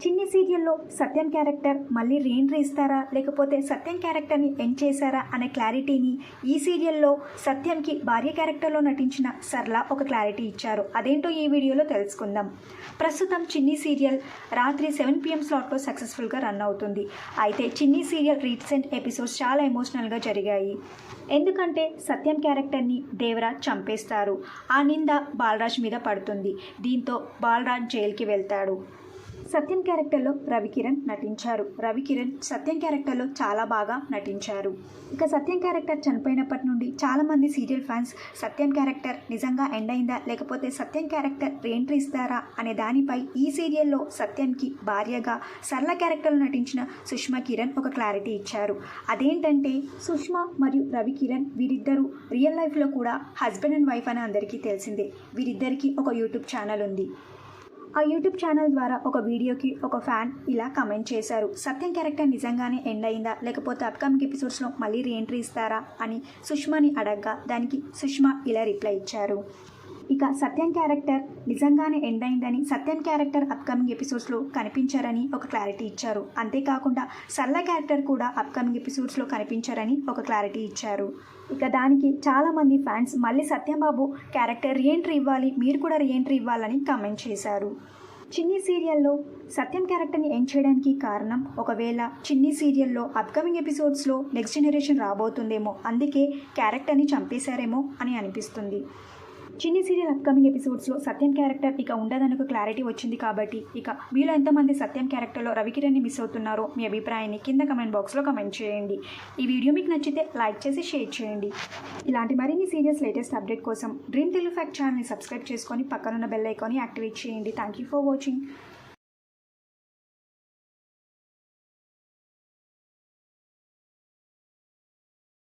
చిన్ని సీరియల్లో సత్యం క్యారెక్టర్ మళ్ళీ రీఎంట్రీ ఇస్తారా లేకపోతే సత్యం క్యారెక్టర్ని ఎండ్ చేశారా అనే క్లారిటీని ఈ సీరియల్లో సత్యంకి భార్య క్యారెక్టర్లో నటించిన సర్లా ఒక క్లారిటీ ఇచ్చారు. అదేంటో ఈ వీడియోలో తెలుసుకుందాం. ప్రస్తుతం చిన్ని సీరియల్ రాత్రి 7 PM స్లాట్లో సక్సెస్ఫుల్గా రన్ అవుతుంది. అయితే చిన్ని సీరియల్ రీసెంట్ ఎపిసోడ్స్ చాలా ఎమోషనల్గా జరిగాయి. ఎందుకంటే సత్యం క్యారెక్టర్ని దేవరాజ్ చంపేస్తారు. ఆ నింద బాలరాజ్ మీద పడుతుంది. దీంతో బాలరాజ్ జైలుకి వెళ్తాడు. సత్యం క్యారెక్టర్లో రవికిరణ్ నటించారు. రవికిరణ్ సత్యం క్యారెక్టర్లో చాలా బాగా నటించారు. ఇక సత్యం క్యారెక్టర్ చనిపోయినప్పటి నుండి చాలామంది సీరియల్ ఫ్యాన్స్ సత్యం క్యారెక్టర్ నిజంగా ఎండ్ అయిందా లేకపోతే సత్యం క్యారెక్టర్ రీఎంట్రీ ఇస్తారా అనే దానిపై ఈ సీరియల్లో సత్యంకి భార్యగా సరళ క్యారెక్టర్లో నటించిన సుష్మా కిరణ్ ఒక క్లారిటీ ఇచ్చారు. అదేంటంటే సుష్మా మరియు రవికిరణ్ వీరిద్దరూ రియల్ లైఫ్లో కూడా హస్బెండ్ అండ్ వైఫ్ అని అందరికీ తెలిసిందే. వీరిద్దరికీ ఒక యూట్యూబ్ ఛానల్ ఉంది. ఆ యూట్యూబ్ ఛానల్ ద్వారా ఒక వీడియోకి ఒక ఫ్యాన్ ఇలా కమెంట్ చేశారు. సత్యం క్యారెక్టర్ నిజంగానే ఎండ్ అయిందా లేకపోతే అప్కమింగ్ ఎపిసోడ్స్లో మళ్ళీ రీఎంట్రీ ఇస్తారా అని సుష్మాని అడగ్గా దానికి సుష్మా ఇలా రిప్లై ఇచ్చారు. ఇక సత్యం క్యారెక్టర్ నిజంగానే ఎండ్ అయిందని, సత్యం క్యారెక్టర్ అప్కమింగ్ ఎపిసోడ్స్లో కనిపించారని ఒక క్లారిటీ ఇచ్చారు. అంతేకాకుండా సరళ క్యారెక్టర్ కూడా అప్కమింగ్ ఎపిసోడ్స్లో కనిపించారని ఒక క్లారిటీ ఇచ్చారు. ఇక దానికి చాలామంది ఫ్యాన్స్ మళ్ళీ సత్యంబాబు క్యారెక్టర్ రీఎంట్రీ ఇవ్వాలి, మీరు కూడా రీఎంట్రీ ఇవ్వాలని కామెంట్ చేశారు. చిన్ని సీరియల్లో సత్యం క్యారెక్టర్ని ఎండ్ చేయడానికి కారణం ఒకవేళ చిన్ని సీరియల్లో అప్కమింగ్ ఎపిసోడ్స్లో నెక్స్ట్ జనరేషన్ రాబోతుందేమో, అందుకే క్యారెక్టర్ని చంపేశారేమో అని అనిపిస్తుంది. చిన్ని సీరియల్ అప్కమింగ్ ఎపిసోడ్స్లో సత్యం క్యారెక్టర్ ఇక ఉండదని ఒక క్లారిటీ వచ్చింది కాబట్టి ఇక మీలో ఎంతమంది సత్యం క్యారెక్టర్లో రవికిరణ్ని మిస్ అవుతున్నారో మీ అభిప్రాయాన్ని కింద కమెంట్ బాక్స్లో కమెంట్ చేయండి. ఈ వీడియో మీకు నచ్చితే లైక్ చేసి షేర్ చేయండి. ఇలాంటి మరిన్ని సీరియల్స్ లేటెస్ట్ అప్డేట్ కోసం డ్రీమ్ తెలుగు ఫ్యాక్ట్ ఛానల్ని సబ్స్క్రైబ్ చేసుకొని పక్కనున్న బెల్ ఐకాన్ని యాక్టివేట్ చేయండి. Thank you for watching.